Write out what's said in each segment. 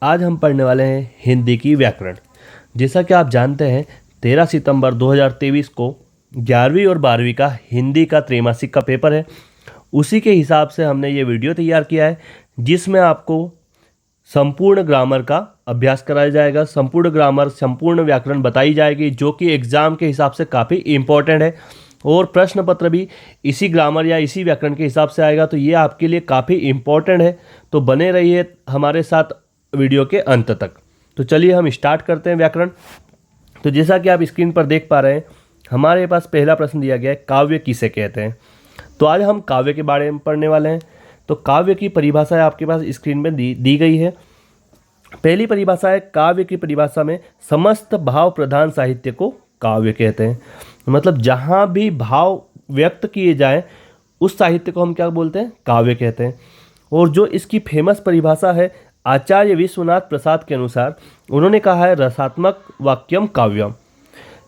आज हम पढ़ने वाले हैं हिंदी की व्याकरण। जैसा कि आप जानते हैं 13 सितंबर 2023 को 11वीं और 12वीं का हिंदी का त्रैमासिक का पेपर है। उसी के हिसाब से हमने ये वीडियो तैयार किया है जिसमें आपको संपूर्ण ग्रामर का अभ्यास कराया जाएगा। संपूर्ण ग्रामर, संपूर्ण व्याकरण बताई जाएगी जो कि एग्ज़ाम के हिसाब से काफ़ी इम्पोर्टेंट है और प्रश्न पत्र भी इसी ग्रामर या इसी व्याकरण के हिसाब से आएगा। तो ये आपके लिए काफ़ी इम्पोर्टेंट है, तो बने रहिए हमारे साथ वीडियो के अंत तक। तो चलिए हम स्टार्ट करते हैं व्याकरण। तो जैसा कि आप स्क्रीन पर देख पा रहे हैं, हमारे पास पहला प्रश्न दिया गया है, काव्य किसे कहते हैं। तो आज हम काव्य के बारे में पढ़ने वाले हैं। तो काव्य की परिभाषा आपके पास स्क्रीन में दी गई है। पहली परिभाषा है, काव्य की परिभाषा में समस्त भाव प्रधान साहित्य को काव्य कहते हैं। मतलब जहाँ भी भाव व्यक्त किए जाएं उस साहित्य को हम क्या बोलते हैं, काव्य कहते हैं। और जो इसकी फेमस परिभाषा है आचार्य विश्वनाथ प्रसाद के अनुसार, उन्होंने कहा है रसात्मक वाक्यम काव्यम।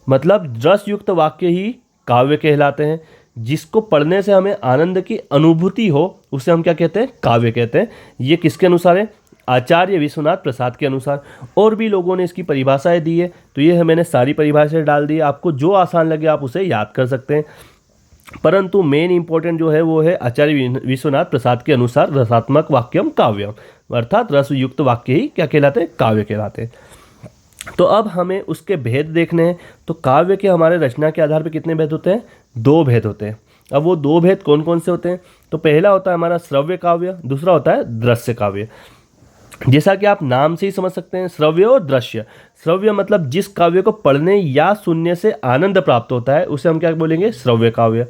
मतलब रस युक्त वाक्य ही काव्य कहलाते हैं। जिसको पढ़ने से हमें आनंद की अनुभूति हो उसे हम क्या कहते हैं, काव्य कहते हैं। ये किसके अनुसार है, आचार्य विश्वनाथ प्रसाद के अनुसार। और भी लोगों ने इसकी परिभाषाएं दी है, तो ये मैंने सारी परिभाषाएं डाल दी है। आपको जो आसान लगे आप उसे याद कर सकते हैं, परंतु मेन इंपॉर्टेंट जो है वो है आचार्य विश्वनाथ प्रसाद के अनुसार रसात्मक वाक्यम काव्यम, अर्थात रस युक्त वाक्य ही क्या कहलाते हैं, काव्य कहलाते हैं। तो अब हमें उसके भेद देखने हैं। तो काव्य के हमारे रचना के आधार पर कितने भेद होते हैं, 2 भेद होते हैं। अब वो 2 भेद कौन कौन से होते हैं, तो पहला होता है हमारा श्रव्य काव्य, दूसरा होता है दृश्य काव्य। जैसा कि आप नाम से ही समझ सकते हैं, श्रव्य और दृश्य। श्रव्य मतलब जिस काव्य को पढ़ने या सुनने से आनंद प्राप्त होता है उसे हम क्या बोलेंगे, श्रव्य काव्य।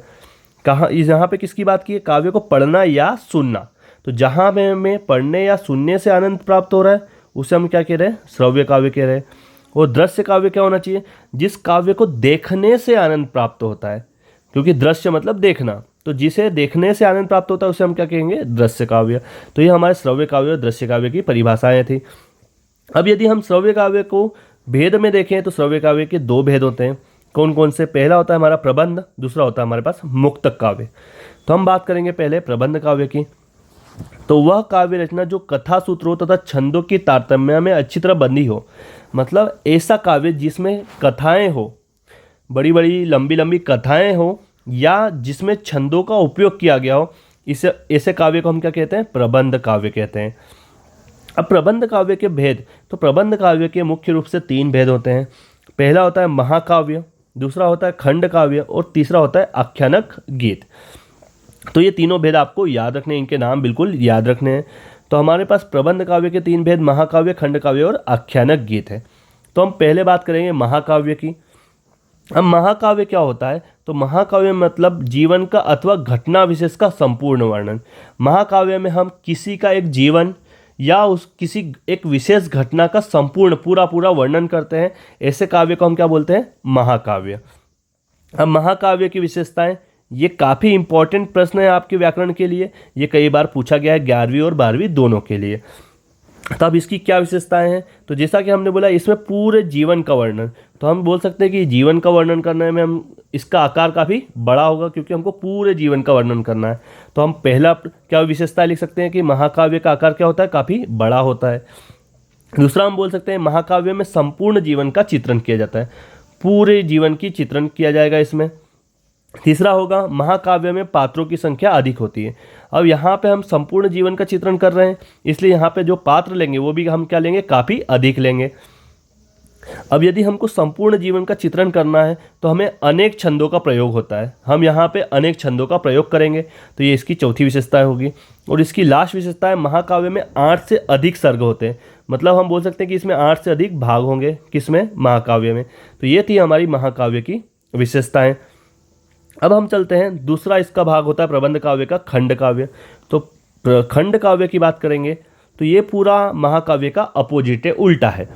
कहाँ, यहाँ पे किसकी बात की है, काव्य को पढ़ना या सुनना। तो जहाँ पे हमें पढ़ने या सुनने से आनंद प्राप्त हो रहा है उसे हम क्या कह रहे हैं, श्रव्य काव्य कह रहे हैं। और दृश्य काव्य क्या होना चाहिए, जिस काव्य को देखने से आनंद प्राप्त होता है, क्योंकि दृश्य मतलब देखना, तो जिसे देखने से आनंद प्राप्त होता है उसे हम क्या कहेंगे, दृश्य काव्य। तो ये हमारे श्रव्य काव्य और दृश्य काव्य की परिभाषाएं थी। अब यदि हम श्रव्य काव्य को भेद में देखें तो श्रव्य काव्य के 2 भेद होते हैं। कौन कौन से, पहला होता है हमारा प्रबंध, दूसरा होता है हमारे पास मुक्तक काव्य। तो हम बात करेंगे पहले प्रबंध काव्य की। तो वह काव्य रचना जो कथा सूत्रों तथा छंदों की तारतम्य में अच्छी तरह बंधी हो। मतलब ऐसा काव्य जिसमें कथाएं हो, बड़ी बड़ी लंबी लंबी कथाएं हो, या जिसमें छंदों का उपयोग किया गया हो, इसे ऐसे काव्य को हम क्या कहते हैं, प्रबंध काव्य कहते हैं। अब प्रबंध काव्य के भेद, तो प्रबंध काव्य के मुख्य रूप से 3 भेद होते हैं। पहला होता है महाकाव्य, दूसरा होता है खंड काव्य और तीसरा होता है आख्यानक गीत। तो ये तीनों भेद आपको याद रखने हैं, इनके नाम बिल्कुल याद रखने हैं। तो हमारे पास प्रबंध काव्य के 3 भेद महाकाव्य, खंड काव्य और आख्यानक गीत है। तो हम पहले बात करेंगे महाकाव्य की। अब महाकाव्य क्या होता है, तो महाकाव्य मतलब जीवन का अथवा घटना विशेष का संपूर्ण वर्णन। महाकाव्य में हम किसी का एक जीवन या उस किसी एक विशेष घटना का संपूर्ण पूरा वर्णन करते हैं। ऐसे काव्य को हम क्या बोलते हैं, महाकाव्य। अब महाकाव्य की विशेषताएं, ये काफ़ी इंपॉर्टेंट प्रश्न है आपके व्याकरण के लिए। ये कई बार पूछा गया है 11वीं और 12वीं दोनों के लिए। तब इसकी क्या विशेषताएं हैं, तो जैसा कि हमने बोला इसमें पूरे जीवन का वर्णन। तो हम बोल सकते हैं कि जीवन का वर्णन करने में हम इसका आकार काफ़ी बड़ा होगा, क्योंकि हमको पूरे जीवन का वर्णन करना है। तो हम पहला क्या विशेषता लिख सकते हैं कि महाकाव्य का आकार क्या होता है, काफ़ी बड़ा होता है। दूसरा हम बोल सकते हैं महाकाव्य में संपूर्ण जीवन का चित्रण किया जाता है, पूरे जीवन की चित्रण किया जाएगा इसमें। तीसरा होगा महाकाव्य में पात्रों की संख्या अधिक होती है। अब यहाँ पे हम संपूर्ण जीवन का चित्रण कर रहे हैं, इसलिए यहाँ पे जो पात्र लेंगे वो भी हम क्या लेंगे, काफ़ी अधिक लेंगे। अब यदि हमको संपूर्ण जीवन का चित्रण करना है तो हमें अनेक छंदों का प्रयोग होता है। हम यहाँ पे अनेक छंदों का प्रयोग करेंगे, तो ये इसकी चौथी विशेषता होगी। और इसकी लास्ट विशेषता है महाकाव्य में 8 से अधिक सर्ग होते हैं। मतलब हम बोल सकते हैं कि इसमें 8 से अधिक भाग होंगे, किसमें, महाकाव्य में। तो ये थी हमारी महाकाव्य की विशेषताएँ। अब हम चलते हैं, दूसरा इसका भाग होता है प्रबंध काव्य का, खंड काव्य। तो खंड काव्य की बात करेंगे तो ये पूरा महाकाव्य का अपोजिट है, उल्टा है।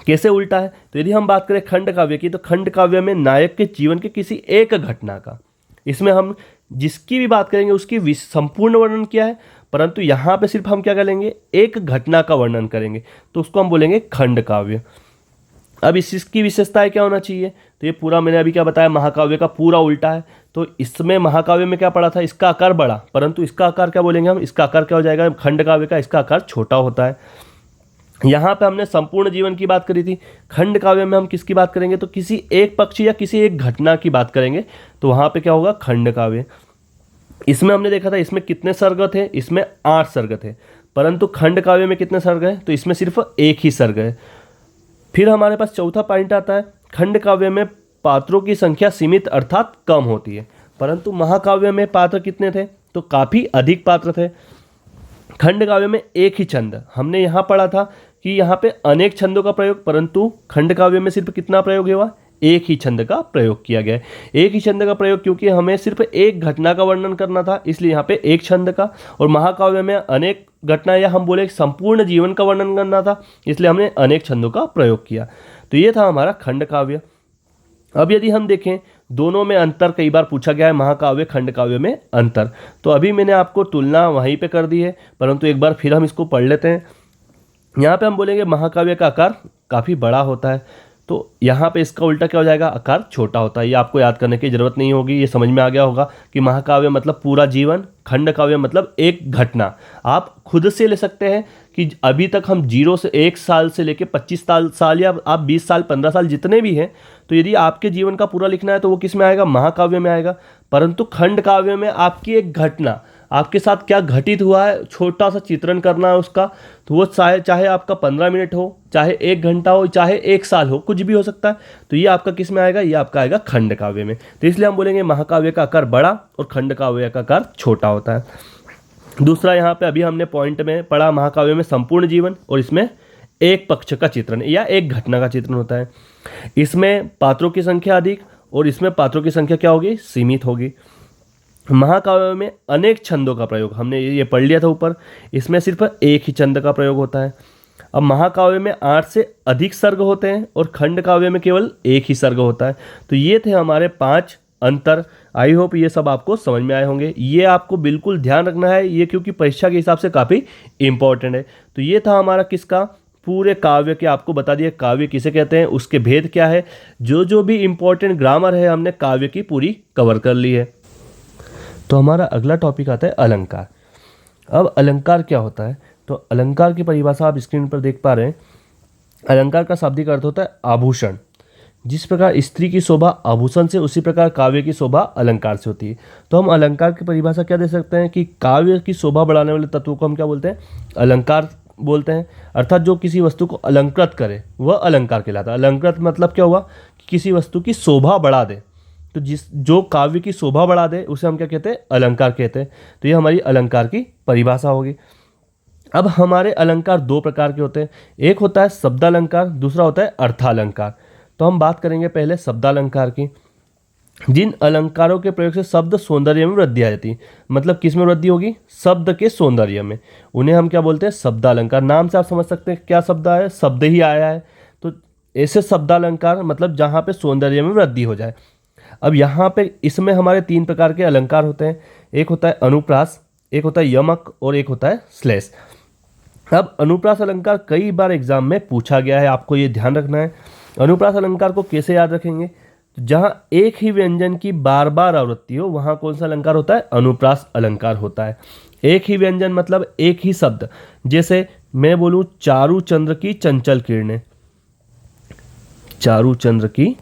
कैसे उल्टा है, तो यदि हम बात करें खंड काव्य की, तो खंड काव्य में नायक के जीवन के किसी एक घटना का, इसमें हम जिसकी भी बात करेंगे उसकी संपूर्ण वर्णन किया है, परंतु यहाँ पे सिर्फ हम क्या करेंगे, एक घटना का वर्णन करेंगे, तो उसको हम बोलेंगे खंड काव्य। अब इसकी विशेषताएं क्या होना चाहिए, तो ये पूरा मैंने अभी क्या बताया, महाकाव्य का पूरा उल्टा है। तो इसमें महाकाव्य में क्या पड़ा था, इसका आकार बड़ा, परंतु इसका आकार क्या बोलेंगे हम, इसका आकार क्या हो जाएगा, खंड काव्य का इसका आकार छोटा होता है। यहाँ पे हमने संपूर्ण जीवन की बात करी थी। खंड काव्य में हम किसकी बात करेंगे, तो किसी एक पक्ष या किसी एक घटना की बात करेंगे, तो वहाँ पे क्या होगा, खंड काव्य। इसमें हमने देखा था इसमें कितने सर्ग थे, इसमें 8 सर्ग थे, परंतु खंड काव्य में कितने सर्ग हैं, तो इसमें सिर्फ एक ही सर्ग है। फिर हमारे पास चौथा पॉइंट आता है, खंड काव्य में पात्रों की संख्या सीमित अर्थात कम होती है, परंतु महाकाव्य में पात्र कितने थे, तो काफ़ी अधिक पात्र थे। खंड काव्य में एक ही छंद, हमने यहाँ पढ़ा था कि यहाँ पे अनेक छंदों का प्रयोग, परंतु खंड काव्य में सिर्फ कितना प्रयोग हुआ, एक ही छंद का प्रयोग किया गया है। एक ही छंद का प्रयोग क्योंकि हमें सिर्फ एक घटना का वर्णन करना था, इसलिए यहाँ पे एक छंद का, और महाकाव्य में अनेक घटना या हम बोले संपूर्ण जीवन का वर्णन करना था, इसलिए हमने अनेक छंदों का प्रयोग किया। तो ये था हमारा खंड काव्य। अब यदि हम देखें दोनों में अंतर, कई बार पूछा गया है महाकाव्य खंड काव्य में अंतर, तो अभी मैंने आपको तुलना वहीं पे कर दी है, परंतु एक बार फिर हम इसको पढ़ लेते हैं। यहाँ पे हम बोलेंगे महाकाव्य का आकार काफ़ी बड़ा होता है, तो यहाँ पे इसका उल्टा क्या हो जाएगा, आकार छोटा होता है। ये आपको याद करने की ज़रूरत नहीं होगी, ये समझ में आ गया होगा कि महाकाव्य मतलब पूरा जीवन, खंड काव्य मतलब एक घटना। आप खुद से ले सकते हैं कि अभी तक हम 0 से 1 साल से लेके 25 साल या आप 20 साल 15 साल जितने भी हैं, तो यदि आपके जीवन का पूरा लिखना है तो वो किस में आएगा, महाकाव्य में आएगा। परंतु खंड काव्य में आपकी एक घटना, आपके साथ क्या घटित हुआ है, छोटा सा चित्रण करना है उसका, तो वो चाहे आपका 15 मिनट हो, चाहे 1 घंटा हो, चाहे 1 साल हो, कुछ भी हो सकता है, तो ये आपका किस में आएगा, ये आपका आएगा खंड काव्य में। तो इसलिए हम बोलेंगे महाकाव्य का आकार बड़ा और खंड काव्य का आकार छोटा होता है। दूसरा, यहाँ पे अभी हमने पॉइंट में पढ़ा, महाकाव्य में संपूर्ण जीवन और इसमें एक पक्ष का चित्रण या एक घटना का चित्रण होता है। इसमें पात्रों की संख्या अधिक और इसमें पात्रों की संख्या क्या होगी, सीमित होगी। महाकाव्य में अनेक छंदों का प्रयोग, हमने ये पढ़ लिया था ऊपर, इसमें सिर्फ एक ही छंद का प्रयोग होता है। अब महाकाव्य में 8 से अधिक सर्ग होते हैं और खंड काव्य में केवल एक ही सर्ग होता है। तो ये थे हमारे 5 अंतर। आई होप ये सब आपको समझ में आए होंगे। ये आपको बिल्कुल ध्यान रखना है, ये क्योंकि परीक्षा के हिसाब से काफ़ी इंपॉर्टेंट है। तो ये था हमारा किसका, पूरे काव्य के आपको बता दिया काव्य किसे कहते हैं, उसके भेद क्या है, जो भी इंपॉर्टेंट ग्रामर है हमने काव्य की पूरी कवर कर ली है। तो हमारा अगला टॉपिक आता है अलंकार। अब अलंकार क्या होता है, तो अलंकार की परिभाषा आप स्क्रीन पर देख पा रहे हैं। अलंकार का शाब्दिक अर्थ होता है आभूषण। जिस प्रकार स्त्री की शोभा आभूषण से, उसी प्रकार काव्य की शोभा अलंकार से होती है। तो हम अलंकार की परिभाषा क्या दे सकते हैं कि काव्य की शोभा बढ़ाने वाले तत्वों को हम क्या बोलते हैं, अलंकार बोलते हैं। अर्थात जो किसी वस्तु को अलंकृत करे वह अलंकार कहलाता है। अलंकृत मतलब क्या हुआ कि किसी वस्तु की शोभा बढ़ा दे, तो जो काव्य की शोभा बढ़ा दे उसे हम क्या कहते हैं, अलंकार कहते हैं। तो ये हमारी अलंकार की परिभाषा होगी। अब हमारे अलंकार 2 प्रकार के होते हैं, एक होता है शब्दालंकार, दूसरा होता है अर्थालंकार। तो हम बात करेंगे पहले शब्दालंकार की। जिन अलंकारों के प्रयोग से शब्द सौंदर्य में वृद्धि आ जाती है, मतलब किस में वृद्धि होगी, शब्द के सौंदर्य में, उन्हें हम क्या बोलते हैं, शब्दालंकार। नाम से आप समझ सकते हैं क्या शब्द आया है, शब्द ही आया है। तो ऐसे शब्दालंकार मतलब जहाँ पे सौंदर्य में वृद्धि हो जाए। अब यहाँ पे इसमें हमारे 3 प्रकार के अलंकार होते हैं, एक होता है अनुप्रास, एक होता है यमक और एक होता है श्लेष। अब अनुप्रास अलंकार कई बार एग्जाम में पूछा गया है, आपको ये ध्यान रखना है। अनुप्रास अलंकार को कैसे याद रखेंगे, जहाँ एक ही व्यंजन की बार बार आवृत्ति हो वहाँ कौन सा अलंकार होता है, अनुप्रास अलंकार होता है। एक ही व्यंजन मतलब एक ही शब्द, जैसे मैं बोलूँ चारू चंद्र की चंचल किरणें, चारू चंद्र की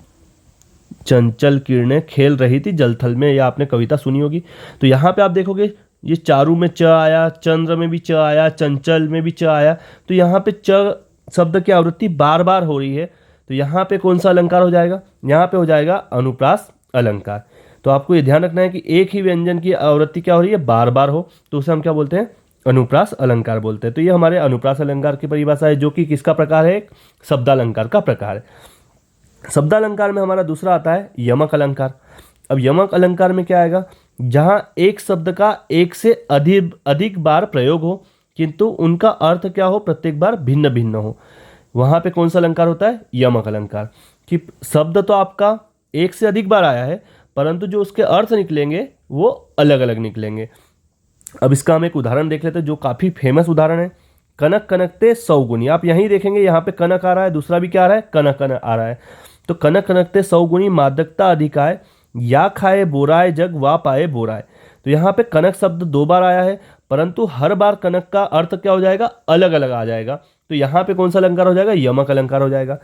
चंचल किरणें खेल रही थी जलथल में, या आपने कविता सुनी होगी। तो यहाँ पे आप देखोगे ये चारू में च आया, चंद्र में भी च आया, चंचल में भी च आया, तो यहाँ पे च शब्द की आवृत्ति बार बार हो रही है। तो यहाँ पे कौन सा अलंकार हो जाएगा, यहाँ पे हो जाएगा अनुप्रास अलंकार। तो आपको ये ध्यान रखना है कि एक ही व्यंजन की आवृत्ति क्या हो रही है, बार बार हो, तो उसे हम क्या बोलते हैं, अनुप्रास अलंकार बोलते हैं। तो ये हमारे अनुप्रास अलंकार की परिभाषा है, जो कि किसका प्रकार है, एक शब्दालंकार का प्रकार है। शब्दालंकार में हमारा दूसरा आता है यमक अलंकार। अब यमक अलंकार में क्या आएगा, जहाँ एक शब्द का एक से अधिक बार प्रयोग हो, किंतु उनका अर्थ क्या हो, प्रत्येक बार भिन्न भिन्न हो, वहाँ पे कौन सा अलंकार होता है, यमक अलंकार। कि शब्द तो आपका एक से अधिक बार आया है, परंतु जो उसके अर्थ निकलेंगे वो अलग अलग निकलेंगे। अब इसका हम एक उदाहरण देख लेते हैं, जो काफ़ी फेमस उदाहरण है, कनक कनकते सौगुनी। आप यहीं देखेंगे, यहाँ पे कनक आ रहा है, दूसरा भी क्या आ रहा है, कनक कनक आ रहा है। तो कनक कनकते सौगुनी मादकता अधिकाय, या खाए बोराए जग वा पाए बोराए। तो यहाँ पे कनक शब्द 2 बार आया है, परंतु हर बार कनक का अर्थ क्या हो जाएगा, अलग अलग आ जाएगा। तो यहाँ पे कौन सा अलंकार हो जाएगा, यमक अलंकार हो जाएगा।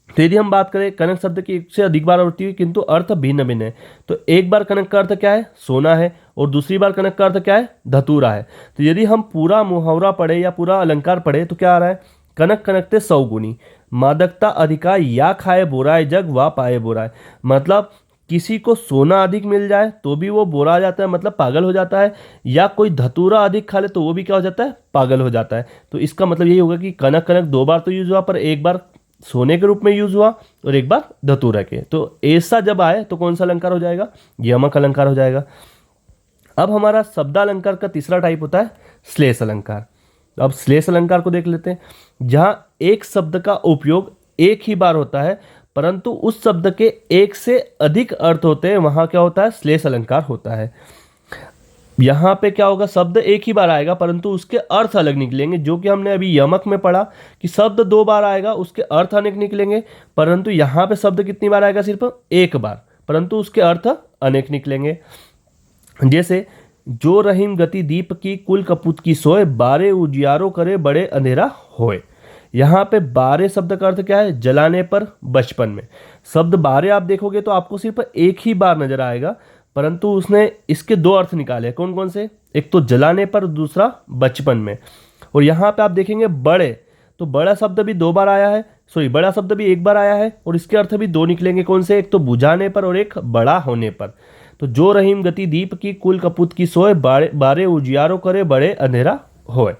तो यदि हम बात करें कनक शब्द की एक से अधिक बार आवृत्ति हुई किंतु अर्थ भिन्न भिन्न है, तो एक बार कनक का अर्थ क्या है, सोना है, और दूसरी बार कनक का अर्थ क्या है, धतूरा है। तो यदि हम पूरा मुहावरा पढ़े या पूरा अलंकार पढ़े तो क्या आ रहा है, कनक कनकते 100 गुनी, मादकता अधिकाय या खाए बोराए जग वा पाए बोराए। मतलब किसी को सोना अधिक मिल जाए तो भी वो बोरा जाता है, मतलब पागल हो जाता है, या कोई धतूरा अधिक खा ले तो वो भी क्या हो जाता है, पागल हो जाता है। तो इसका मतलब यही होगा कि कनक कनक 2 बार तो यूज हुआ, पर एक बार सोने के रूप में यूज हुआ और एक बार धतूरा के। तो ऐसा जब आए तो कौन सा अलंकार हो जाएगा, यमक अलंकार हो जाएगा। अब हमारा शब्दालंकार का तीसरा टाइप होता है श्लेष अलंकार। अब श्लेष अलंकार को देख लेते हैं, जहां एक शब्द का उपयोग एक ही बार होता है परंतु उस शब्द के एक से अधिक अर्थ होते हैं, वहां क्या होता है, श्लेष अलंकार होता है। यहाँ पे क्या होगा, शब्द एक ही बार आएगा परंतु उसके अर्थ अलग निकलेंगे, जो कि हमने अभी यमक में पढ़ा कि शब्द 2 बार आएगा उसके अर्थ अनेक निकलेंगे, परंतु यहाँ पे शब्द कितनी बार आएगा, सिर्फ एक बार, परंतु उसके अर्थ अनेक निकलेंगे। जैसे जो रहीम गति दीप की कुल कपूत की सोए, बारे उजियारो करे बड़े अंधेरा होए। यहाँ पे बारे शब्द का अर्थ क्या है, जलाने पर, बचपन में। शब्द बारे आप देखोगे तो आपको सिर्फ एक ही बार नजर आएगा, परंतु उसने इसके 2 अर्थ निकाले, कौन कौन से, एक तो जलाने पर, दूसरा बचपन में। और यहाँ पे आप देखेंगे बड़े, तो बड़ा शब्द भी 2 बार आया है, बड़ा शब्द भी 1 बार आया है और इसके अर्थ भी 2 निकलेंगे, कौन से, एक तो बुझाने पर और एक बड़ा होने पर। तो जो रहीम गति दीप की कुल कपूत की सोए, बारे उजियारो करे बड़े अंधेरा होए।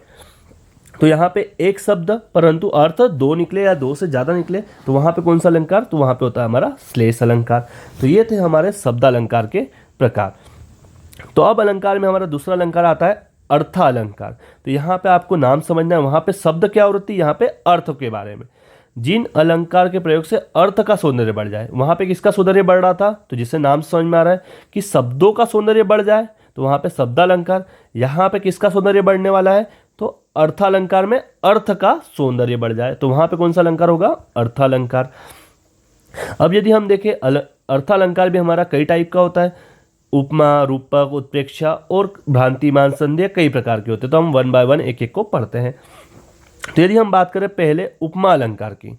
तो यहाँ पे एक शब्द परंतु अर्थ 2 निकले या 2 से ज़्यादा निकले, तो वहाँ पे कौन सा अलंकार, तो वहाँ पे होता है हमारा श्लेष अलंकार। तो ये थे हमारे शब्दालंकार के प्रकार। तो अब अलंकार में हमारा दूसरा अलंकार आता है अर्थालंकार। तो यहाँ पे आपको नाम समझना है, वहाँ पे शब्द क्या आवृत्ति, यहाँ पे अर्थ के बारे में। जिन अलंकार के प्रयोग से अर्थ का सौंदर्य बढ़ जाए, वहाँ पे किसका सौंदर्य बढ़ रहा था, तो जिससे नाम समझ में आ रहा है कि शब्दों का सौंदर्य बढ़ जाए तो वहाँ पे शब्दालंकार। यहाँ पे किसका सौंदर्य बढ़ने वाला है, तो अर्थालंकार में अर्थ का सौंदर्य बढ़ जाए तो वहाँ पे कौन सा अलंकार होगा, अर्थालंकार। अब यदि हम देखें अर्थालंकार भी हमारा कई टाइप का होता है, उपमा, रूपक, उत्प्रेक्षा और भ्रांतिमान संदेह कई प्रकार के होते हैं। तो हम 1 बाय 1 एक एक को पढ़ते हैं। तो यदि हम बात करें पहले उपमा अलंकार की,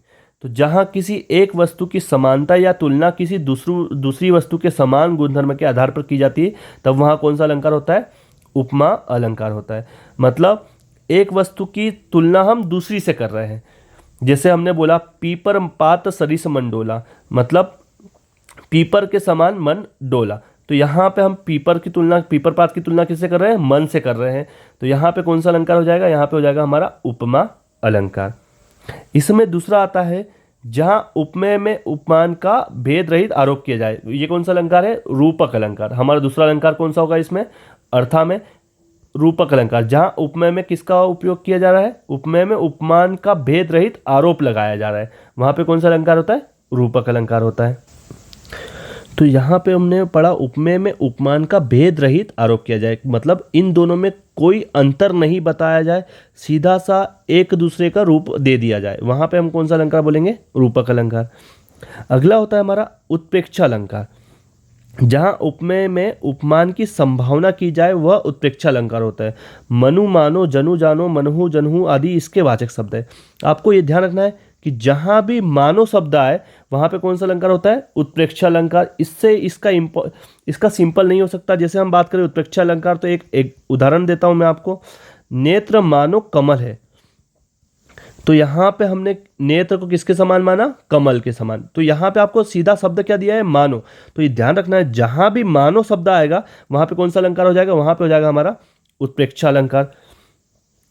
तो जहां किसी एक वस्तु की समानता या तुलना किसी दूसरी वस्तु के समान गुणधर्म के आधार पर की जाती है, तब वहां कौन सा अलंकार होता है, उपमा अलंकार होता है। मतलब एक वस्तु की तुलना हम दूसरी से कर रहे हैं, जैसे हमने बोला पीपर पात सरिस मन डोला, मतलब पीपर के समान मन डोला। तो यहाँ पे हम पीपर पात की तुलना किससे कर रहे हैं, मन से कर रहे हैं। तो यहाँ पे कौन सा अलंकार हो जाएगा, यहाँ पे हो जाएगा हमारा उपमा अलंकार। इसमें दूसरा आता है जहाँ उपमेय में उपमान का भेद रहित आरोप किया जाए, ये कौन सा अलंकार है, रूपक अलंकार। हमारा दूसरा अलंकार कौन सा होगा इसमें, अर्था में रूपक अलंकार। जहाँ उपमेय में किसका उपयोग किया जा रहा है, उपमेय में उपमान का भेद रहित आरोप लगाया जा रहा है, वहाँ पे कौन सा अलंकार होता है, रूपक अलंकार होता है। तो यहाँ पे हमने पढ़ा उपमेय में उपमान का भेद रहित आरोप किया जाए, मतलब इन दोनों में कोई अंतर नहीं बताया जाए, सीधा सा एक दूसरे का रूप दे दिया जाए, वहाँ पे हम कौन सा अलंकार बोलेंगे, रूपक अलंकार। अगला होता है हमारा उत्प्रेक्षा अलंकार। जहाँ उपमेय में उपमान की संभावना की जाए वह उत्प्रेक्षा अलंकार होता है। मनु मानो, जनु जानो, मनहु जनहु आदि इसके वाचक शब्द है। आपको ये ध्यान रखना है कि जहाँ भी मानो शब्द आए वहाँ पे कौन सा अलंकार होता है, उत्प्रेक्षा अलंकार। इससे इसका सिंपल नहीं हो सकता। जैसे हम बात करें उत्प्रेक्षा अलंकार, तो एक उदाहरण देता हूँ मैं आपको। नेत्र मानो कमल है, तो यहाँ पे हमने नेत्र को किसके समान माना, कमल के समान। तो यहाँ पे आपको सीधा शब्द क्या दिया है, मानो। तो ये ध्यान रखना है, जहाँ भी मानो शब्द आएगा वहाँ पे कौन सा अलंकार हो जाएगा, वहाँ पे हो जाएगा हमारा उत्प्रेक्षा अलंकार।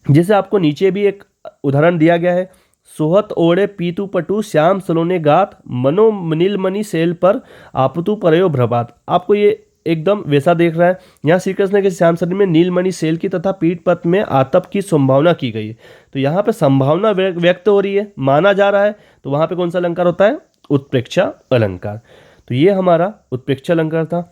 जैसे आपको नीचे भी एक उदाहरण दिया गया है, सोहत ओढ़े पीतु पटु श्याम सलोने गात, मनो नीलमणि सेल पर आपतु परयो भ्रभात। आपको ये एकदम वैसा देख रहा है। यहाँ श्री कृष्ण के श्याम शरीर में नीलमणि सेल की तथा पीठ पथ में आतप की संभावना की गई है। तो यहाँ पे संभावना व्यक्त हो रही है, माना जा रहा है, तो वहाँ पे कौन सा अलंकार होता है, उत्प्रेक्षा अलंकार। तो ये हमारा उत्प्रेक्षा अलंकार था।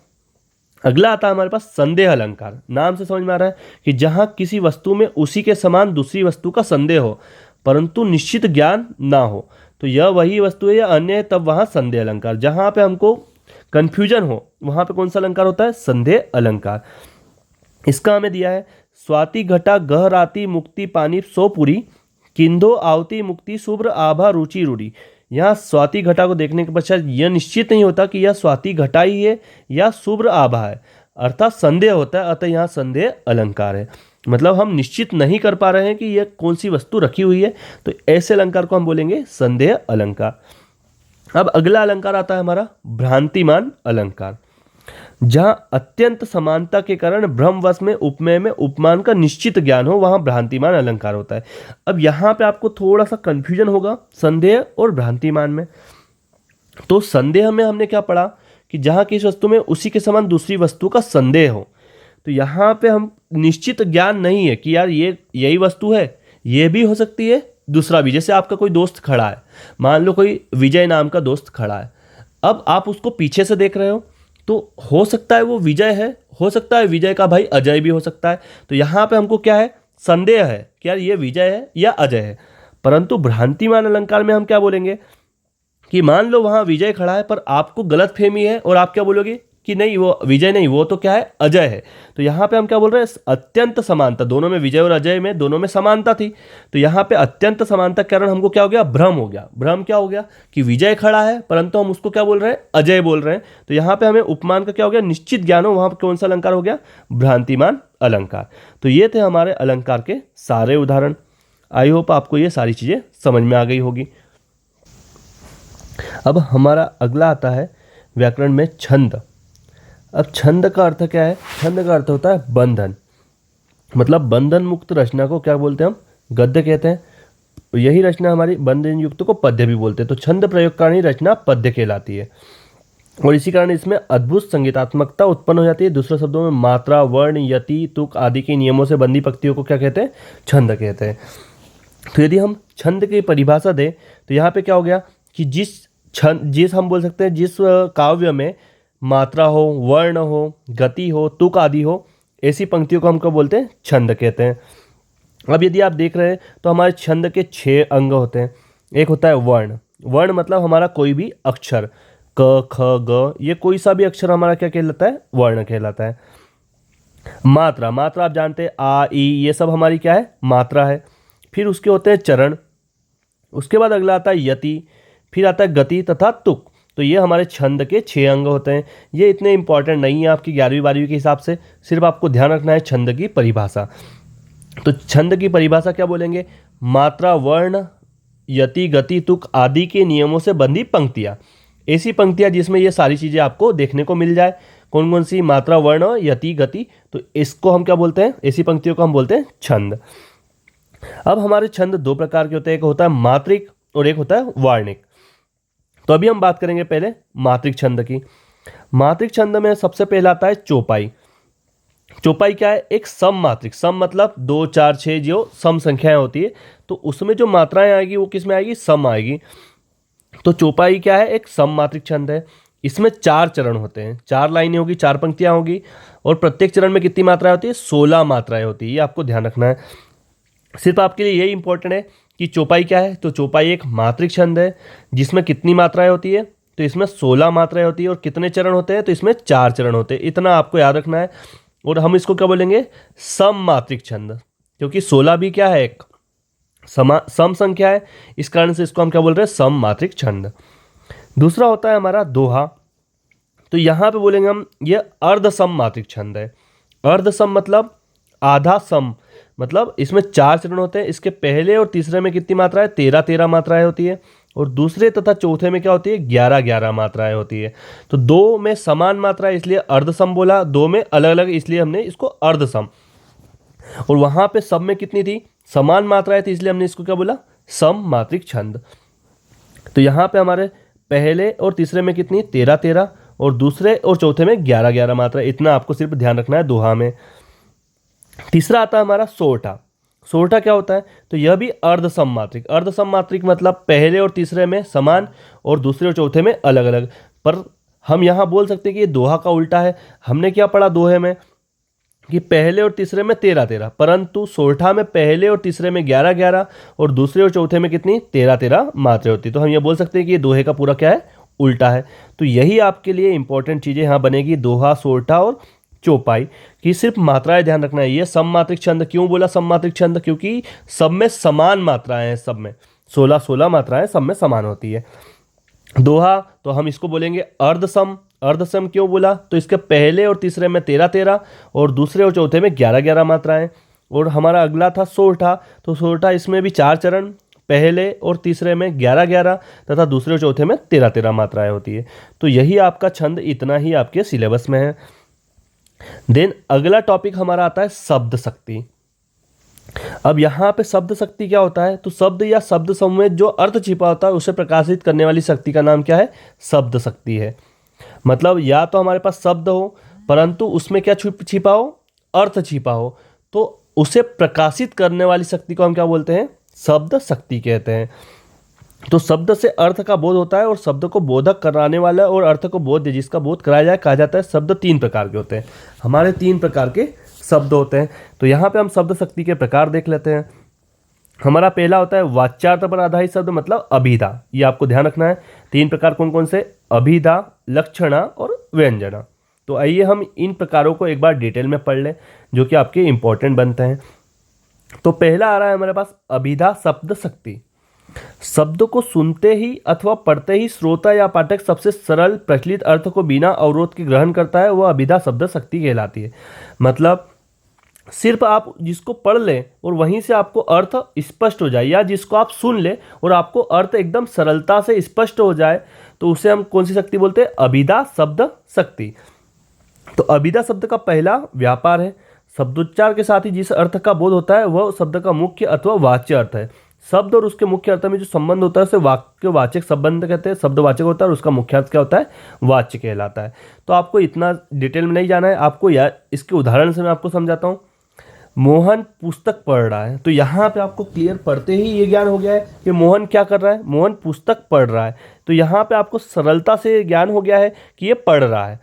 अगला आता है हमारे पास संदेह अलंकार। नाम से समझ में आ रहा है कि जहाँ किसी वस्तु में उसी के समान दूसरी वस्तु का संदेह हो परंतु निश्चित ज्ञान ना हो, तो यह वही वस्तु है या अन्य है, तब वहाँ संदेह अलंकार। जहाँ पे हमको कंफ्यूजन हो वहाँ पे कौन सा अलंकार होता है, संदेह अलंकार। इसका हमें दिया है, स्वाति घटा गह राति मुक्ति पानी सोपुरी, किंधो आवती मुक्ति शुभ्र आभा रुचि रूढ़ी। यहाँ स्वाति घटा को देखने के पश्चात यह निश्चित नहीं होता कि यह स्वाति घटा ही है या शुभ्र आभा है, अर्थात संदेह होता है, अतः यहाँ संदेह अलंकार है। मतलब हम निश्चित नहीं कर पा रहे हैं कि यह कौन सी वस्तु रखी हुई है, तो ऐसे अलंकार को हम बोलेंगे संदेह अलंकार। अब अगला अलंकार आता है हमारा भ्रांतिमान अलंकार, जहां अत्यंत समानता के कारण भ्रमवश में उपमेय में उपमान का निश्चित ज्ञान हो, वहां भ्रांतिमान अलंकार होता है। अब यहां पे आपको थोड़ा सा कंफ्यूजन होगा संदेह और भ्रांतिमान में। तो संदेह में हमने क्या पढ़ा कि जहां किसी वस्तु में उसी के समान दूसरी वस्तु का संदेह हो, तो यहाँ पे हम निश्चित ज्ञान नहीं है कि यार ये यही वस्तु है, ये भी हो सकती है, दूसरा भी। जैसे आपका कोई दोस्त खड़ा है, मान लो कोई विजय नाम का दोस्त खड़ा है, अब आप उसको पीछे से देख रहे हो, तो हो सकता है वो विजय है, हो सकता है विजय का भाई अजय भी हो सकता है। तो यहाँ पे हमको क्या है, संदेह है कि यार ये विजय है या अजय है। परंतु भ्रांतिमान अलंकार में हम क्या बोलेंगे कि मान लो वहाँ विजय खड़ा है, पर आपको गलत फहमी है और आप क्या बोलोगे कि नहीं वो विजय नहीं, वो तो क्या है, अजय है। तो यहाँ पे हम क्या बोल रहे हैं, अत्यंत समानता, दोनों में विजय और अजय में दोनों में समानता थी, तो यहाँ पे अत्यंत समानता के कारण हमको क्या हो गया, भ्रम हो गया। भ्रम क्या हो गया कि विजय खड़ा है परंतु हम उसको क्या बोल रहे हैं, अजय बोल रहे हैं। तो यहाँ पे हमें उपमान का क्या हो गया, निश्चित ज्ञान हो, वहाँ पर कौन सा अलंकार हो गया, भ्रांतिमान अलंकार। तो ये थे हमारे अलंकार के सारे उदाहरण। आई होप आपको ये सारी चीज़ें समझ में आ गई होगी। अब हमारा अगला आता है व्याकरण में छंद। अब छंद का अर्थ क्या है, छंद का अर्थ होता है बंधन, मतलब बंधन मुक्त रचना को क्या बोलते हैं हम, गद्य कहते हैं। यही रचना हमारी बंधन युक्त को पद्य भी बोलते हैं। तो छंद प्रयोगकारणी रचना पद्य कहलाती है और इसी कारण इसमें अद्भुत संगीतात्मकता उत्पन्न हो जाती है। दूसरे शब्दों में मात्रा, वर्ण, यति, तुक आदि के नियमों से बंधी पंक्तियों को क्या कहते हैं, छंद कहते हैं। तो यदि हम छंद की परिभाषा दें तो यहाँ पे क्या हो गया कि जिस हम बोल सकते हैं जिस काव्य में मात्रा हो, वर्ण हो, गति हो, तुक आदि हो, ऐसी पंक्तियों को हम क्या बोलते हैं, छंद कहते हैं। अब यदि आप देख रहे हैं तो हमारे छंद के 6 अंग होते हैं। एक होता है वर्ण। वर्ण मतलब हमारा कोई भी अक्षर, क, ख, ग, ये कोई सा भी अक्षर हमारा क्या कहलाता है, वर्ण कहलाता है। मात्रा, मात्रा आप जानते हैं आ, ई, ये सब हमारी क्या है, मात्रा है। फिर उसके होते हैं चरण, उसके बाद अगला आता है यति, फिर आता है गति तथा तुक। तो ये हमारे छंद के 6 अंग होते हैं। ये इतने इंपॉर्टेंट नहीं है आपकी 11वीं 12वीं के हिसाब से, सिर्फ आपको ध्यान रखना है छंद की परिभाषा। तो छंद की परिभाषा क्या बोलेंगे, मात्रा, वर्ण, यति, गति, तुक आदि के नियमों से बंधी पंक्तियाँ। ऐसी पंक्तियाँ जिसमें ये सारी चीज़ें आपको देखने को मिल जाए। कौन कौन सी, मात्रा, वर्ण, यति, गति, तो इसको हम क्या बोलते हैं, ऐसी पंक्तियों को हम बोलते हैं छंद। अब हमारे छंद 2 प्रकार के होते हैं, एक होता है मात्रिक और एक होता है वार्णिक। तो अभी हम बात करेंगे पहले मात्रिक छंद की। मात्रिक छंद में सबसे पहला आता है चौपाई। चौपाई क्या है, एक सम मात्रिक, सम मतलब 2, 4, 6 जो सम संख्याएं होती है, तो उसमें जो मात्राएं आएगी वो किस में आएगी, सम आएगी। तो चौपाई क्या है, एक सम मात्रिक छंद है। इसमें 4 चरण होते हैं, 4 लाइनें होगी, 4 पंक्तियां होगी और प्रत्येक चरण में कितनी मात्राएं होती है, 16 मात्राएं होती है। ये आपको ध्यान रखना है। सिर्फ आपके लिए यही इंपॉर्टेंट है कि चौपाई क्या है। तो चौपाई एक मात्रिक छंद है जिसमें कितनी मात्राएं होती है, तो इसमें 16 मात्राएं होती है और कितने चरण होते हैं, तो इसमें 4 चरण होते हैं। इतना आपको याद रखना है। और हम इसको क्या बोलेंगे, सम मात्रिक छंद, क्योंकि 16 भी क्या है, एक सम संख्या है, इस कारण से इसको हम क्या बोल रहे हैं, सम मात्रिक छंद। दूसरा होता है हमारा दोहा। तो यहाँ पे बोलेंगे हम ये अर्ध सम मात्रिक छंद है। अर्ध सम मतलब आधा सम, मतलब इसमें 4 चरण होते हैं। इसके पहले और तीसरे में कितनी मात्राएं, 13 मात्राएं होती है और दूसरे तथा चौथे में क्या होती है, 11 मात्राएं होती है। तो 2 में समान मात्रा है इसलिए अर्धसम बोला, 2 में अलग अलग इसलिए हमने इसको अर्धसम। और वहां पे सब में कितनी थी, समान मात्राएं थी, इसलिए हमने इसको क्या बोला, सम मात्रिक छंद। तो यहाँ पे हमारे पहले और तीसरे में कितनी, 13 और दूसरे और चौथे में 11 मात्रा। इतना आपको सिर्फ ध्यान रखना है दोहा में। तीसरा आता है हमारा सोरठा। सोरठा क्या होता है, तो यह भी अर्धसम मात्रिक। अर्धसम मात्रिक मतलब पहले और तीसरे में समान और दूसरे और चौथे में अलग अलग। पर हम यहाँ बोल सकते हैं कि ये दोहा का उल्टा है। हमने क्या पढ़ा दोहे में कि पहले और तीसरे में 13, परंतु सोरठा में पहले और तीसरे में 11 और दूसरे और चौथे में कितनी, 13 मात्राएं होती। तो हम ये बोल सकते हैं कि ये दोहे का पूरा क्या है, उल्टा है। तो यही आपके लिए इंपॉर्टेंट चीज़ें यहाँ बनेगी, दोहा, सोरठा और चौपाई कि सिर्फ मात्राएं ध्यान रखना है। ये सममात्रिक छंद, क्यों बोला सममात्रिक छंद? क्योंकि सब में समान मात्राएं हैं, सब में 16-16 मात्राएं सब में समान होती है। दोहा तो हम इसको बोलेंगे अर्धसम। अर्धसम क्यों बोला? तो इसके पहले और तीसरे में 13-13 और दूसरे और चौथे में 11-11 मात्राएं। और हमारा अगला था सोरठा, तो सोरठा इसमें भी 4 चरण, पहले और तीसरे में 11-11 तथा दूसरे और चौथे में 13-13 मात्राएं होती है। तो यही आपका छंद, इतना ही आपके सिलेबस में है। देन अगला टॉपिक हमारा आता है शब्द शक्ति। अब यहाँ पे शब्द शक्ति क्या होता है? तो शब्द या शब्द समूह में जो अर्थ छिपा होता है उसे प्रकाशित करने वाली शक्ति का नाम क्या है? शब्द शक्ति है। मतलब या तो हमारे पास शब्द हो परंतु उसमें क्या छिपा हो? अर्थ छिपा हो, तो उसे प्रकाशित करने वाली शक्ति को हम क्या बोलते हैं? शब्द शक्ति कहते हैं। तो शब्द से अर्थ का बोध होता है और शब्द को बोधक कराने वाला और अर्थ को बोध जिसका बोध कराया जाए कहा जाता है। शब्द 3 प्रकार के होते हैं, हमारे 3 प्रकार के शब्द होते हैं। तो यहाँ पे हम शब्द शक्ति के प्रकार देख लेते हैं। हमारा पहला होता है वाच्यार्थ पर आधारित शब्द, मतलब अभिधा। ये आपको ध्यान रखना है। 3 प्रकार कौन कौन से? अभिधा, लक्षणा और व्यंजना। तो आइए हम इन प्रकारों को एक बार डिटेल में पढ़ लें जो कि आपके इंपॉर्टेंट बनते हैं। तो पहला आ रहा है हमारे पास अभिधा शब्द शक्ति। शब्द को सुनते ही अथवा पढ़ते ही श्रोता या पाठक सबसे सरल प्रचलित अर्थ को बिना अवरोध के ग्रहण करता है, वह अभिधा शब्द शक्ति कहलाती है। मतलब सिर्फ आप जिसको पढ़ लें और वहीं से आपको अर्थ स्पष्ट हो जाए, या जिसको आप सुन लें और आपको अर्थ एकदम सरलता से स्पष्ट हो जाए, तो उसे हम कौन सी शक्ति बोलते हैं? अभिधा शब्द शक्ति। तो अभिधा शब्द का पहला व्यापार है। शब्दोच्चार के साथ ही जिस अर्थ का बोध होता है वह शब्द का मुख्य अथवा वाच्य अर्थ है। शब्द और उसके मुख्य अर्थ में जो संबंध होता है उसे वाक्यवाचक संबंध कहते हैं। शब्दवाचक होता है और उसका मुख्य अर्थ क्या होता है? वाच्य कहलाता है। तो आपको इतना डिटेल में नहीं जाना है, आपको इसके उदाहरण से मैं आपको समझाता हूँ। मोहन पुस्तक पढ़ रहा है, तो यहाँ पे आपको क्लियर पढ़ते ही ये ज्ञान हो गया है कि मोहन क्या कर रहा है? मोहन पुस्तक पढ़ रहा है। तो यहाँ पे आपको सरलता से ज्ञान हो गया है कि ये पढ़ रहा है।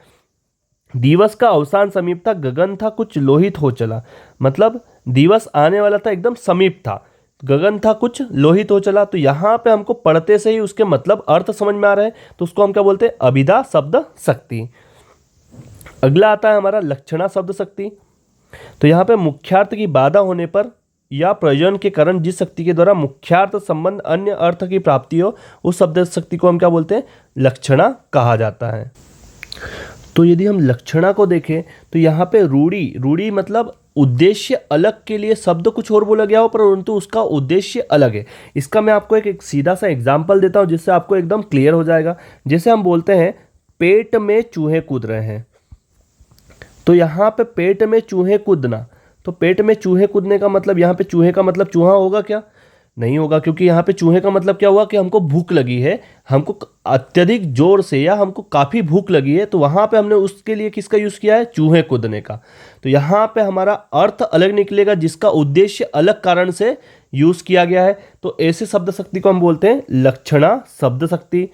दिवस का अवसान समीप था, गगन था कुछ लोहित हो चला। मतलब दिवस आने वाला था, एकदम समीप था, गगन था कुछ लोहित हो चला। तो यहाँ पे हमको पढ़ते से ही उसके मतलब अर्थ समझ में आ रहे हैं, तो उसको हम क्या बोलते हैं? अभिधा शब्द शक्ति। अगला आता है हमारा लक्षणा शब्द शक्ति। तो यहाँ पे मुख्यार्थ की बाधा होने पर या प्रयोजन के कारण जिस शक्ति के द्वारा मुख्यार्थ संबंध अन्य अर्थ की प्राप्ति हो, उस शब्द शक्ति को हम क्या बोलते हैं? लक्षणा कहा जाता है। तो यदि हम लक्षणा को देखें तो यहाँ पे रूढ़ी मतलब उद्देश्य अलग के लिए शब्द कुछ और बोला गया हो परंतु उसका उद्देश्य अलग है। इसका मैं आपको एक सीधा सा एग्जाम्पल देता हूँ जिससे आपको एकदम क्लियर हो जाएगा। जैसे हम बोलते हैं पेट में चूहे कूद रहे हैं, तो यहाँ पे पेट में चूहे कूदना, तो पेट में चूहे कूदने का मतलब यहाँ पे चूहे का मतलब चूहा होगा क्या? नहीं होगा, क्योंकि यहाँ पे चूहे का मतलब क्या हुआ कि हमको भूख लगी है, हमको अत्यधिक जोर से या हमको काफ़ी भूख लगी है, तो वहाँ पे हमने उसके लिए किसका यूज़ किया है? चूहे कूदने का। तो यहाँ पे हमारा अर्थ अलग निकलेगा जिसका उद्देश्य अलग कारण से यूज़ किया गया है। तो ऐसे शब्द शक्ति को हम बोलते हैं लक्षणा शब्द शक्ति।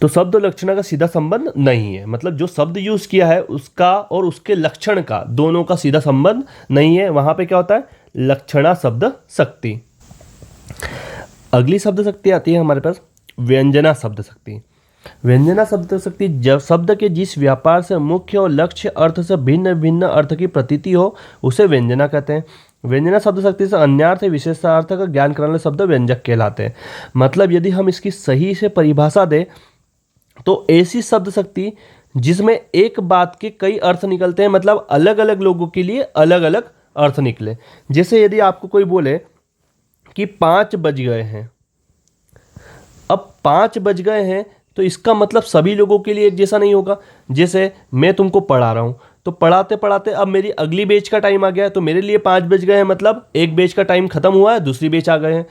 तो शब्द और लक्षणा का सीधा संबंध नहीं है, मतलब जो शब्द यूज़ किया है उसका और उसके लक्षण का दोनों का सीधा संबंध नहीं है। वहाँ पे क्या होता है? लक्षणा शब्द शक्ति। अगली शब्द शक्ति आती है हमारे पास व्यंजना शब्द शक्ति। व्यंजना शब्द शक्ति जब शब्द के जिस व्यापार से मुख्य और लक्ष्य अर्थ से भिन्न भिन्न अर्थ की प्रतीति हो उसे व्यंजना कहते हैं। व्यंजना शब्द शक्ति से अन्यार्थ विशेषार्थ का ज्ञान कराने शब्द व्यंजक कहलाते हैं। मतलब यदि हम इसकी सही से परिभाषा दें तो ऐसी शब्द शक्ति जिसमें एक बात के कई अर्थ निकलते हैं, मतलब अलग अलग लोगों के लिए अलग अलग अर्थ निकले। जैसे यदि आपको कोई बोले कि 5 बज गए हैं, अब 5 बज गए हैं तो इसका मतलब सभी लोगों के लिए एक जैसा नहीं होगा। जैसे मैं तुमको पढ़ा रहा हूँ, तो पढ़ाते पढ़ाते अब मेरी अगली बैच का टाइम आ गया है, तो मेरे लिए 5 बज गए हैं, मतलब एक बैच का टाइम खत्म हुआ है, दूसरी बैच आ गए हैं।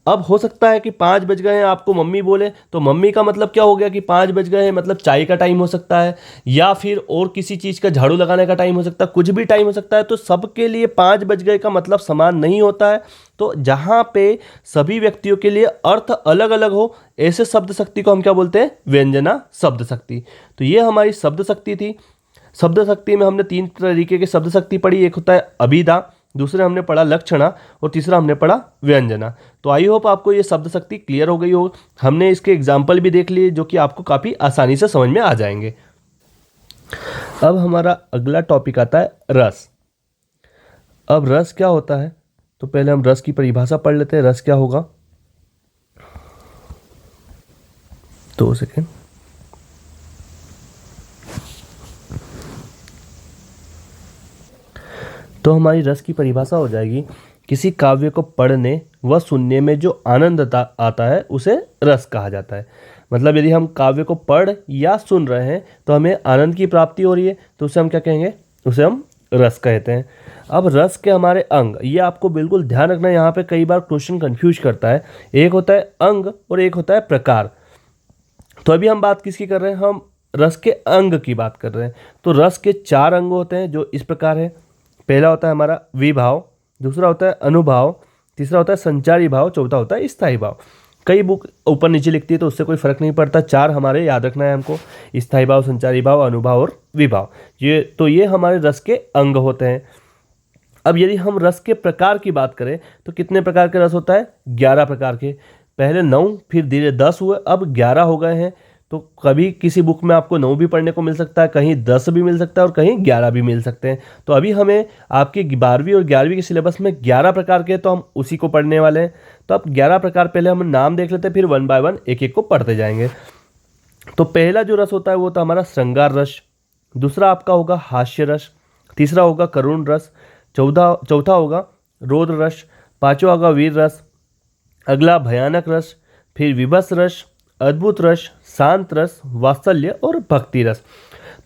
अब हो सकता है कि 5 बज गए हैं आपको मम्मी बोले, तो मम्मी का मतलब क्या हो गया कि 5 बज गए हैं मतलब चाय का टाइम हो सकता है, या फिर और किसी चीज़ का झाड़ू लगाने का टाइम हो सकता है, कुछ भी टाइम हो सकता है। तो सबके लिए 5 बज गए का मतलब समान नहीं होता है। तो जहाँ पे सभी व्यक्तियों के लिए अर्थ अलग अलग हो, ऐसे शब्द शक्ति को हम क्या बोलते हैं? व्यंजना शब्द शक्ति। तो ये हमारी शब्द शक्ति थी। शब्द शक्ति में हमने 3 तरीके के शब्द शक्ति पढ़ी। एक होता है अभिधा, दूसरे हमने पढ़ा लक्षणा और तीसरा हमने पढ़ा व्यंजना। तो आई होप आपको ये शब्द शक्ति क्लियर हो गई हो। हमने इसके एग्जाम्पल भी देख लिए जो कि आपको काफ़ी आसानी से समझ में आ जाएंगे। अब हमारा अगला टॉपिक आता है रस। अब रस क्या होता है, तो पहले हम रस की परिभाषा पढ़ लेते हैं। रस क्या होगा, 2 सेकेंड। तो हमारी रस की परिभाषा हो जाएगी, किसी काव्य को पढ़ने व सुनने में जो आनंद आता है उसे रस कहा जाता है। मतलब यदि हम काव्य को पढ़ या सुन रहे हैं तो हमें आनंद की प्राप्ति हो रही है, तो उसे हम क्या कहेंगे, उसे हम रस कहते हैं। अब रस के हमारे अंग, ये आपको बिल्कुल ध्यान रखना है, यहाँ पे कई बार क्वेश्चन कंफ्यूज करता है। एक होता है अंग और एक होता है प्रकार। तो अभी हम बात किसकी कर रहे हैं, हम रस के अंग की बात कर रहे हैं। तो रस के 4 अंग होते हैं जो इस प्रकार है। पहला होता है हमारा विभाव, दूसरा होता है अनुभाव, तीसरा होता है संचारी भाव, चौथा होता है स्थायी भाव। कई बुक ऊपर नीचे लिखती है तो उससे कोई फर्क नहीं पड़ता, 4 हमारे याद रखना है हमको, स्थायी भाव, संचारी भाव, अनुभाव और विभाव। ये हमारे रस के अंग होते हैं। अब यदि हम रस के प्रकार की बात करें तो कितने प्रकार के रस होता है, 11 प्रकार के। पहले 9, फिर धीरे 10 हुए, अब 11 हो गए हैं। तो कभी किसी बुक में आपको 9 भी पढ़ने को मिल सकता है, कहीं 10 भी मिल सकता है और कहीं 11 भी मिल सकते हैं। तो अभी हमें आपकी 12वीं और 11वीं के सिलेबस में 11 प्रकार के, तो हम उसी को पढ़ने वाले हैं। तो अब 11 प्रकार पहले हम नाम देख लेते हैं, फिर 1 बाय 1 एक एक को पढ़ते जाएंगे। तो पहला जो रस होता है वो होता है हमारा श्रृंगार रस, दूसरा आपका होगा हास्य रस, तीसरा होगा करुण रस, चौथा होगा रौद्र रस, पांचवा होगा वीर रस, अगला भयानक रस, फिर विभत्स रस, अद्भुत रस, शांत रस, वात्सल्य और भक्ति रस।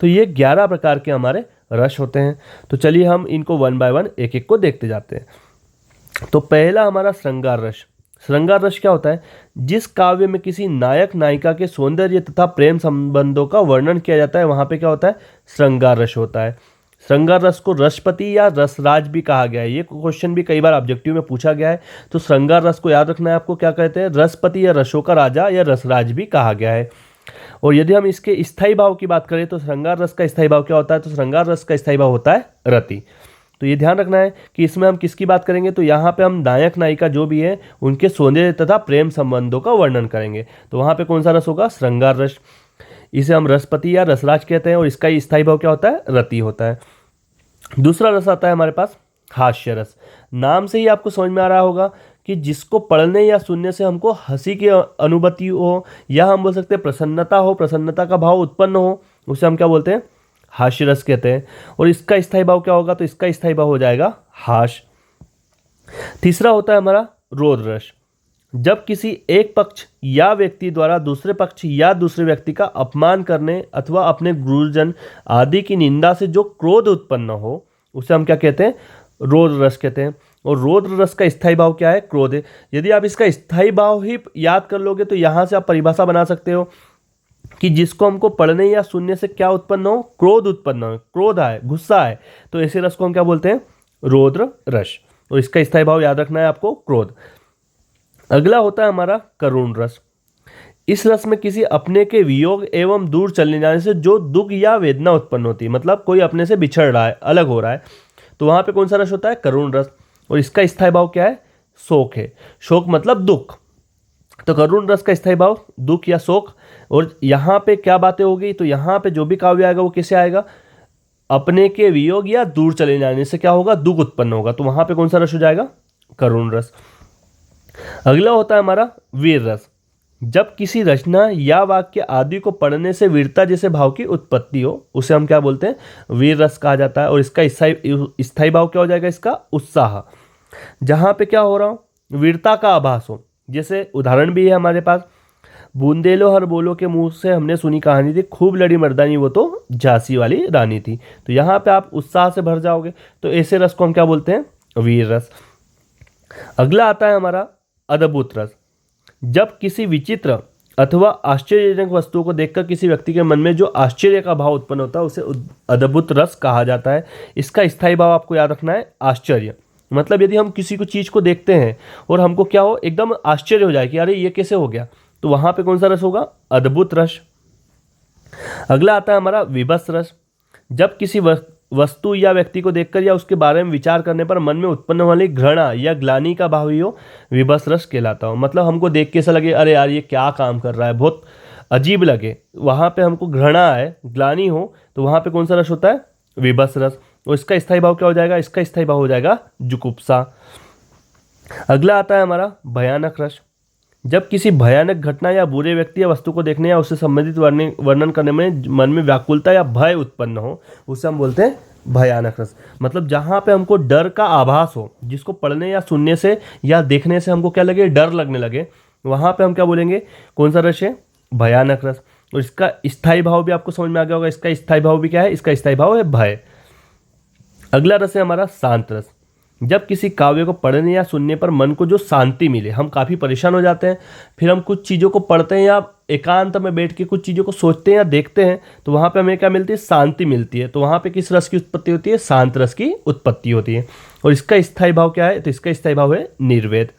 तो ये 11 प्रकार के हमारे रस होते हैं। तो चलिए हम इनको 1 बाय 1 एक एक को देखते जाते हैं। तो पहला हमारा श्रृंगार रस। श्रृंगार रस क्या होता है, जिस काव्य में किसी नायक नायिका के सौंदर्य तथा प्रेम संबंधों का वर्णन किया जाता है वहाँ पे क्या होता है, श्रृंगार रस होता है। श्रृंगार रस को रसपति या रसराज भी कहा गया है। ये क्वेश्चन भी कई बार ऑब्जेक्टिव में पूछा गया है। तो श्रृंगार रस को याद रखना है आपको, क्या कहते हैं, रसपति या रसों का राजा या रसराज भी कहा गया है। और यदि हम इसके स्थायी भाव की बात करें तो श्रृंगार रस का स्थायी भाव क्या होता है, तो श्रृंगार रस का स्थायी भाव होता है रति। तो ये ध्यान रखना है कि इसमें हम किसकी बात करेंगे, तो यहाँ पे हम नायक नायिका जो भी है उनके सौंदर्य तथा प्रेम संबंधों का वर्णन करेंगे। तो वहाँ पे कौन सा रस होगा, श्रृंगार रस। इसे हम रसपति या रसराज कहते हैं और इसका स्थायी भाव क्या होता है, रति होता है। दूसरा रस आता है हमारे पास हास्य रस। नाम से ही आपको समझ में आ रहा होगा कि जिसको पढ़ने या सुनने से हमको हंसी की अनुभूति हो, या हम बोल सकते हैं प्रसन्नता हो, प्रसन्नता का भाव उत्पन्न हो, उसे हम क्या बोलते हैं, हास्य रस कहते हैं। और इसका स्थायी भाव क्या होगा, तो इसका स्थायी भाव हो जाएगा हास्य। तीसरा होता है हमारा रौद्र रस। जब किसी एक पक्ष या व्यक्ति द्वारा दूसरे पक्ष या दूसरे व्यक्ति का अपमान करने अथवा अपने गुरुजन आदि की निंदा से जो क्रोध उत्पन्न हो उसे हम क्या कहते हैं, रौद्र रस कहते हैं। और रौद्र रस का स्थायी भाव क्या है, क्रोध है। यदि आप इसका स्थायी भाव ही याद कर लोगे तो यहाँ से आप परिभाषा बना सकते हो कि जिसको हमको पढ़ने या सुनने से क्या उत्पन्न हो, क्रोध उत्पन्न हो, क्रोध आए, गुस्सा आए, तो ऐसे रस को हम क्या बोलते हैं, रौद्र रस। और इसका स्थायी भाव याद रखना है आपको, क्रोध। अगला होता है हमारा करुण रस। इस रस में किसी अपने के वियोग एवं दूर चलने जाने से जो दुख या वेदना उत्पन्न होती है, मतलब कोई अपने से बिछड़ रहा है, अलग हो रहा है, तो वहां पे कौन सा रस होता है, करुण रस। और इसका स्थायी भाव क्या है, शोक है। शोक मतलब दुख, तो करुण रस का स्थायी भाव दुख या शोक। और यहाँ पे क्या बातें होगी, तो यहाँ पे जो भी काव्य आएगा वो कैसे आएगा, अपने के वियोग या दूर चले जाने से क्या होगा, दुख उत्पन्न होगा, तो वहां पे कौन सा रस हो जाएगा, करुण रस। अगला होता है हमारा वीर रस। जब किसी रचना या वाक्य आदि को पढ़ने से वीरता जैसे भाव की उत्पत्ति हो उसे हम क्या बोलते हैं, वीर रस कहा जाता है। और इसका स्थायी भाव क्या हो जाएगा, इसका उत्साह। जहाँ पे क्या हो रहा हो, वीरता का आभास हो। जैसे उदाहरण भी है हमारे पास, बूंदेलो हर बोलो के मुंह से हमने सुनी कहानी थी, खूब लड़ी मर्दानी वो तो झांसी वाली रानी थी। तो यहाँ पे आप उत्साह से भर जाओगे, तो ऐसे रस को हम क्या बोलते हैं, वीर रस। अगला आता है हमारा अद्भुत रस। जब किसी विचित्र अथवा आश्चर्यजनक वस्तु को देखकर किसी व्यक्ति के मन में जो आश्चर्य का भाव उत्पन्न होता है उसे अद्भुत रस कहा जाता है। इसका स्थायी भाव आपको याद रखना है, आश्चर्य। मतलब यदि हम किसी को चीज़ को देखते हैं और हमको क्या हो, एकदम आश्चर्य हो जाए कि अरे ये कैसे हो गया, तो वहाँ पे कौन सा रस होगा, अद्भुत रस। अगला आता है हमारा विभत्स रस। जब किसी वस्तु या व्यक्ति को देखकर या उसके बारे में विचार करने पर मन में उत्पन्न वाली घृणा या ग्लानि का भाव ही हो, विभत्स रस कहलाता हो। मतलब हमको देख के ऐसा लगे अरे यार ये क्या काम कर रहा है, बहुत अजीब लगे, वहाँ पे हमको घृणा आए, ग्लानि हो, तो वहाँ पे कौन सा रस होता है? विभत्स रस। और इसका स्थायी भाव क्या हो जाएगा? इसका स्थायी भाव हो जाएगा जुगुप्सा। अगला आता है हमारा भयानक रस। जब किसी भयानक घटना या बुरे व्यक्ति या वस्तु को देखने या उससे संबंधित वर्णन करने में मन में व्याकुलता या भय उत्पन्न हो, उसे हम बोलते हैं भयानक रस। मतलब जहाँ पे हमको डर का आभास हो, जिसको पढ़ने या सुनने से या देखने से हमको क्या लगे? डर लगने लगे, वहाँ पे हम क्या बोलेंगे? कौन सा रस है? भयानक रस। और इसका स्थायी भाव भी आपको समझ में आ गया होगा। इसका स्थायी भाव भी क्या है? इसका स्थायी भाव है भय। अगला रस है हमारा शांत रस। जब किसी काव्य को पढ़ने या सुनने पर मन को जो शांति मिले, हम काफ़ी परेशान हो जाते हैं, फिर हम कुछ चीज़ों को पढ़ते हैं या एकांत में बैठ के कुछ चीज़ों को सोचते हैं या देखते हैं, तो वहाँ पे हमें क्या मिलती है? शांति मिलती है। तो वहाँ पे किस रस की उत्पत्ति होती है? शांत रस की उत्पत्ति होती है। और इसका स्थायी भाव क्या है? तो इसका स्थायी भाव है निर्वेद।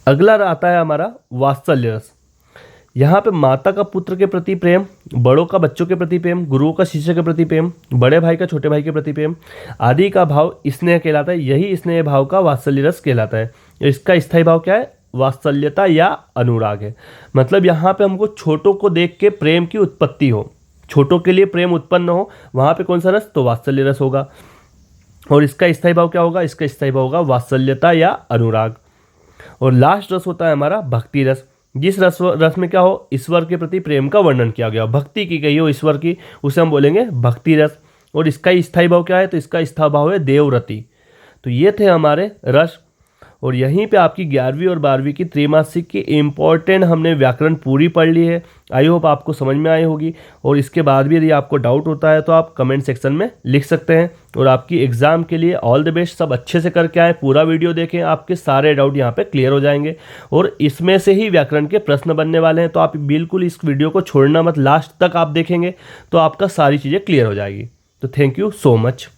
अगला आता है हमारा वात्सल्य रस। यहाँ पे माता का पुत्र के प्रति प्रेम, बड़ों का बच्चों के प्रति प्रेम, गुरुओं का शिष्य के प्रति प्रेम, बड़े भाई का छोटे भाई के प्रति प्रेम आदि का भाव स्नेह कहलाता है। यही स्नेह भाव का वात्सल्य रस कहलाता है। इसका स्थायी भाव क्या है? वात्सल्यता या अनुराग है। मतलब यहाँ पे हमको छोटों को देख के प्रेम की उत्पत्ति हो, छोटों के लिए प्रेम उत्पन्न हो, वहाँ पे कौन सा रस? तो वात्सल्य रस होगा। और इसका स्थायी भाव क्या होगा? इसका स्थायी भाव होगा वात्सल्यता या अनुराग। और लास्ट रस होता है हमारा भक्ति रस। जिस रस में क्या हो? ईश्वर के प्रति प्रेम का वर्णन किया गया हो, भक्ति की गई हो ईश्वर की, उसे हम बोलेंगे भक्ति रस। और इसका स्थायी भाव क्या है? तो इसका स्थायी भाव है देवरति। तो ये थे हमारे रस। और यहीं पे आपकी 11वीं और 12वीं की त्रैमासिक की इम्पॉर्टेंट हमने व्याकरण पूरी पढ़ ली है। आई होप आपको समझ में आई होगी। और इसके बाद भी यदि आपको डाउट होता है तो आप कमेंट सेक्शन में लिख सकते हैं। और आपकी एग्ज़ाम के लिए ऑल द बेस्ट। सब अच्छे से करके आएँ, पूरा वीडियो देखें, आपके सारे डाउट यहाँ पे क्लियर हो जाएंगे। और इसमें से ही व्याकरण के प्रश्न बनने वाले हैं, तो आप बिल्कुल इस वीडियो को छोड़ना मत, लास्ट तक आप देखेंगे तो आपका सारी चीज़ें क्लियर हो जाएगी। तो थैंक यू सो मच।